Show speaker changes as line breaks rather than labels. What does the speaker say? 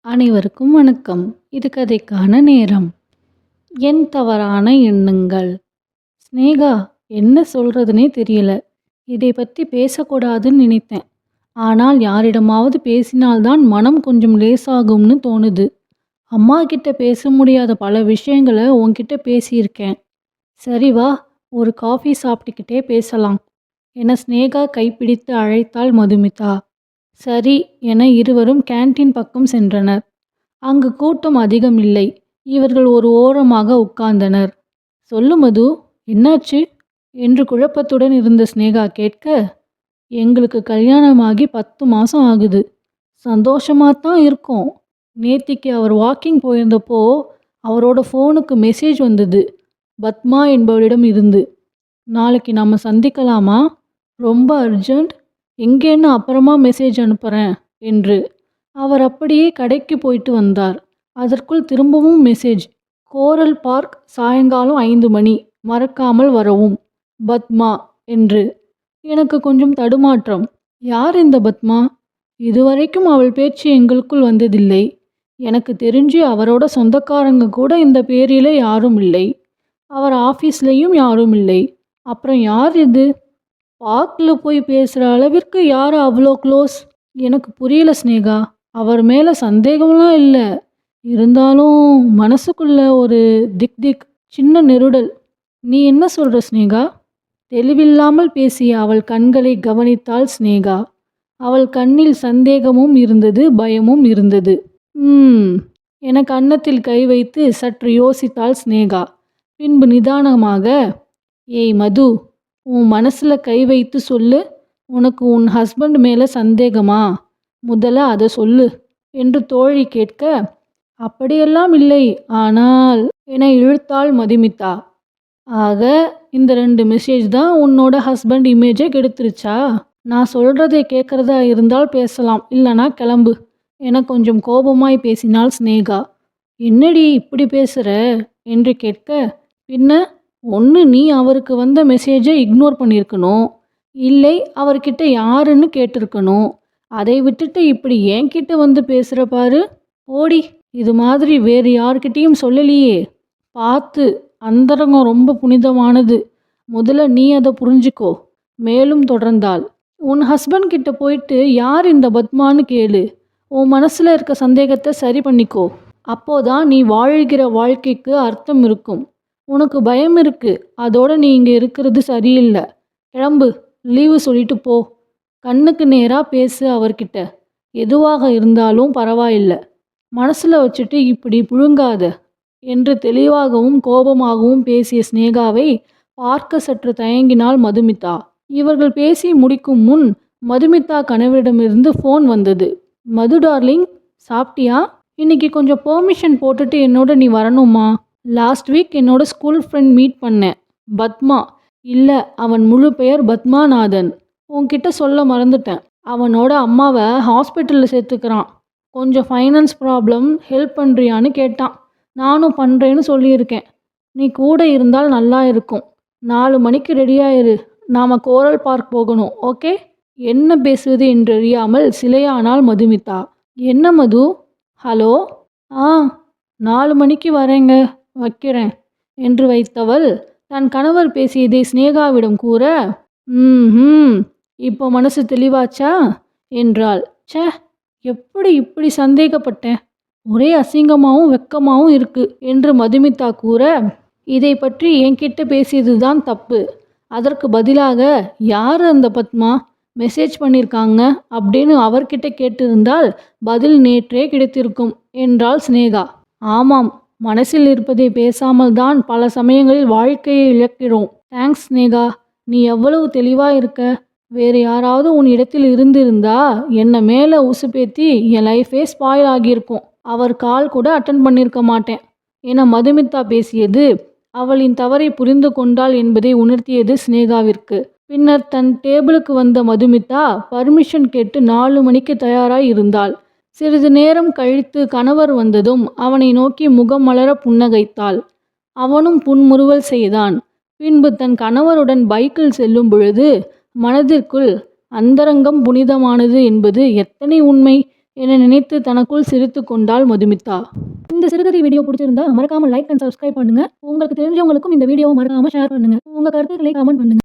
அனைவருக்கும் வணக்கம். இது கதைக்கான நேரம். என் தவறான எண்ணங்கள். ஸ்னேகா, என்ன சொல்றதுனே தெரியல. இதை பத்தி பேசக்கூடாதுன்னு நினைத்தேன். ஆனால் யாரிடமாவது பேசினால்தான் மனம் கொஞ்சம் லேசாகும்னு தோணுது. அம்மா கிட்ட பேச முடியாத பல விஷயங்களை உன்கிட்ட பேசியிருக்கேன். சரி வா, ஒரு காஃபி சாப்பிட்டுக்கிட்டே பேசலாம் என ஸ்னேகா கைப்பிடித்து அழைத்தாள் மதுமிதா. சரி என இருவரும் கேன்டீன் பக்கம் சென்றனர். அங்கு கூட்டம் அதிகமில்லை. இவர்கள் ஒரு ஓரமாக உட்கார்ந்தனர். சொல்லு மது, என்னாச்சு என்று குழப்பத்துடன் இருந்த ஸ்னேகா கேட்க, எங்களுக்கு கல்யாணமாகி 10 மாசம் ஆகுது. சந்தோஷமாத்தான் இருக்கோம். நேத்திக்கு அவர் வாக்கிங் போயிருந்தப்போ அவரோட ஃபோனுக்கு மெசேஜ் வந்தது, பத்மா என்பவளிடம் இருந்து. நாளைக்கு நாம சந்திக்கலாமா? ரொம்ப அர்ஜென்ட். எங்கேன்னு அப்புறமா மெசேஜ் அனுப்புறேன் என்று. அவர் அப்படியே கடைக்கு போயிட்டு வந்தார். அதற்குள் திரும்பவும் மெசேஜ், கோரல் பார்க் சாயங்காலம் 5 மணி, மறக்காமல் வரவும், பத்மா என்று. எனக்கு கொஞ்சம் தடுமாற்றம். யார் இந்த பத்மா? இதுவரைக்கும் அவள் பேச்சு எங்களுக்குள் வந்ததில்லை. எனக்கு தெரிஞ்சு அவரோட சொந்தக்காரங்க கூட இந்த பேரிலே யாரும் இல்லை. அவர் ஆஃபீஸ்லேயும் யாரும் இல்லை. அப்புறம் யார் இது? பார்க்கில் போய் பேசுகிற அளவிற்கு யார் அவ்வளோ க்ளோஸ்? எனக்கு புரியல ஸ்னேகா. அவர் மேலே சந்தேகம்லாம் இல்லை. இருந்தாலும் மனசுக்குள்ள ஒரு திக் திக், சின்ன நெருடல். நீ என்ன சொல்கிற ஸ்னேகா? தெளிவில்லாமல் பேசிய அவள் கண்களை கவனித்தாள் ஸ்னேகா. அவள் கண்ணில் சந்தேகமும் இருந்தது, பயமும் இருந்தது. என கன்னத்தில் கை வைத்து சற்று யோசித்தாள் ஸ்னேகா. பின்பு நிதானமாக, ஏய் மது, உன் மனசில் கை வைத்து சொல்லு. உனக்கு உன் ஹஸ்பண்ட் மேலே சந்தேகமா? முதல்ல அதை சொல்லு என்று தோழி கேட்க, அப்படியெல்லாம் இல்லை, ஆனால் என இழுத்தாள் மதுமிதா. ஆக இந்த 2 மெசேஜ் தான் உன்னோட ஹஸ்பண்ட் இமேஜை கெடுத்துருச்சா? நான் சொல்றதை கேட்கறதா இருந்தால் பேசலாம், இல்லைனா கிளம்பு என கொஞ்சம் கோபமாய் பேசினாள் ஸ்னேகா. என்னடி இப்படி பேசுற என்று கேட்க, பின்ன ஒன்று நீ அவருக்கு வந்த மெசேஜை இக்னோர் பண்ணியிருக்கணும், இல்லை அவர்கிட்ட யாருன்னு கேட்டிருக்கணும். அதை விட்டுட்டு இப்படி என்கிட்ட வந்து பேசுகிற பாரு. ஓடி, இது மாதிரி வேறு யார்கிட்டையும் சொல்லலையே. பார்த்து, அந்தரங்கம் ரொம்ப புனிதமானது. முதல்ல நீ அதை புரிஞ்சுக்கோ. மேலும் தொடர்ந்தாள், உன் ஹஸ்பண்ட் கிட்ட போயிட்டு யார் இந்த பத்மான்னு கேளு. உன் மனசில் இருக்க சந்தேகத்தை சரி பண்ணிக்கோ. அப்போதான் நீ வாழ்கிற வாழ்க்கைக்கு அர்த்தம் இருக்கும். உனக்கு பயம் இருக்கு, அதோட நீ இங்கே இருக்கிறது சரியில்லை. கிளம்பு, லீவு சொல்லிட்டு போ. கண்ணுக்கு நேராக பேசு அவர்கிட்ட. எதுவாக இருந்தாலும் பரவாயில்லை. மனசில் வச்சுட்டு இப்படி புழுங்காத என்று தெளிவாகவும் கோபமாகவும் பேசிய ஸ்னேகாவை பார்க்க சற்று தயங்கினாள் மதுமிதா. இவர்கள் பேசி முடிக்கும் முன் மதுமிதா கணவரிடமிருந்து ஃபோன் வந்தது. மது டார்லிங், சாப்பிட்டியா? இன்னைக்கு கொஞ்சம் பெர்மிஷன் போட்டுட்டு என்னோட நீ வரணுமா? லாஸ்ட் வீக் என்னோட ஸ்கூல் ஃப்ரெண்ட் மீட் பண்ணேன், பத்மா. இல்லை, அவன் முழு பெயர் பத்மாநாதன். உன்கிட்ட சொல்ல மறந்துட்டேன். அவனோட அம்மாவை ஹாஸ்பிட்டலில் சேர்த்துக்கிறான். கொஞ்சம் ஃபைனான்ஸ் ப்ராப்ளம், ஹெல்ப் பண்ணுறியான்னு கேட்டான். நானும் பண்ணுறேன்னு சொல்லியிருக்கேன். நீ கூட இருந்தால் நல்லா இருக்கும். 4 மணிக்கு ரெடியாயிரு. நாம் கோரல் பார்க் போகணும், ஓகே? என்ன பேசுவது என்றறியாமல் சிலையானாள் மதுமிதா. என்ன மது? ஹலோ? 4 மணிக்கு வரேங்க, வைக்கிறேன் என்று வைத்தவள் தன் கணவர் பேசியதை ஸ்னேகாவிடம் கூற, இப்போ மனசு தெளிவாச்சா என்றாள். ச்சே, எப்படி இப்படி சந்தேகப்பட்டேன். ஒரே அசிங்கமாகவும் வெக்கமாகவும் இருக்கு என்று மதுமிதா கூற, இதை பற்றி என்கிட்ட பேசியதுதான் தப்பு. அதற்கு பதிலாக யார் அந்த பத்மா, மெசேஜ் பண்ணியிருக்காங்க அப்படின்னு அவர்கிட்ட கேட்டிருந்தால் பதில் நேற்றே கிடைத்திருக்கும் என்றாள் ஸ்னேகா. ஆமாம், மனசில் இருப்பதை பேசாமல் தான் பல சமயங்களில் வாழ்க்கையை இழக்கிறோம். தேங்க்ஸ் ஸ்னேகா, நீ எவ்வளவு தெளிவா இருக்க. வேறு யாராவது உன் இடத்தில் இருந்திருந்தா என்னை மேலே உசுப்பேத்தி என் லைஃபே ஸ்பாயில் ஆகியிருக்கும். அவர் கால் கூட அட்டன் பண்ணியிருக்க மாட்டேன் என மதுமிதா பேசியது அவளின் தவறை புரிந்து கொண்டாள் என்பதை உணர்த்தியது ஸ்னேகாவிற்கு. பின்னர் தன் டேபிளுக்கு வந்த மதுமிதா பர்மிஷன் கேட்டு 4 மணிக்கு தயாராய் இருந்தாள். சிறிது நேரம் கழித்து கணவர் வந்ததும் அவனை நோக்கி முகம் மலர புன்னகைத்தாள். அவனும் புன்முறுவல் செய்தான். பின்பு தன் கணவருடன் பைக்கில் செல்லும் பொழுது மனதிற்குள் அந்தரங்கம் புனிதமானது என்பது எத்தனை உண்மை என நினைத்து தனக்குள் சிரித்து கொண்டாள் மதுமிதா. இந்த சிறுகதை வீடியோ பிடிச்சிருந்தா மறக்காம லைக் அண்ட் சப்ஸ்கிரைப் பண்ணுங்க. உங்களுக்கு தெரிஞ்சவங்களுக்கும் இந்த வீடியோவை மறக்காம ஷேர் பண்ணுங்க. உங்க கருத்துக்களை கமெண்ட் பண்ணுங்க.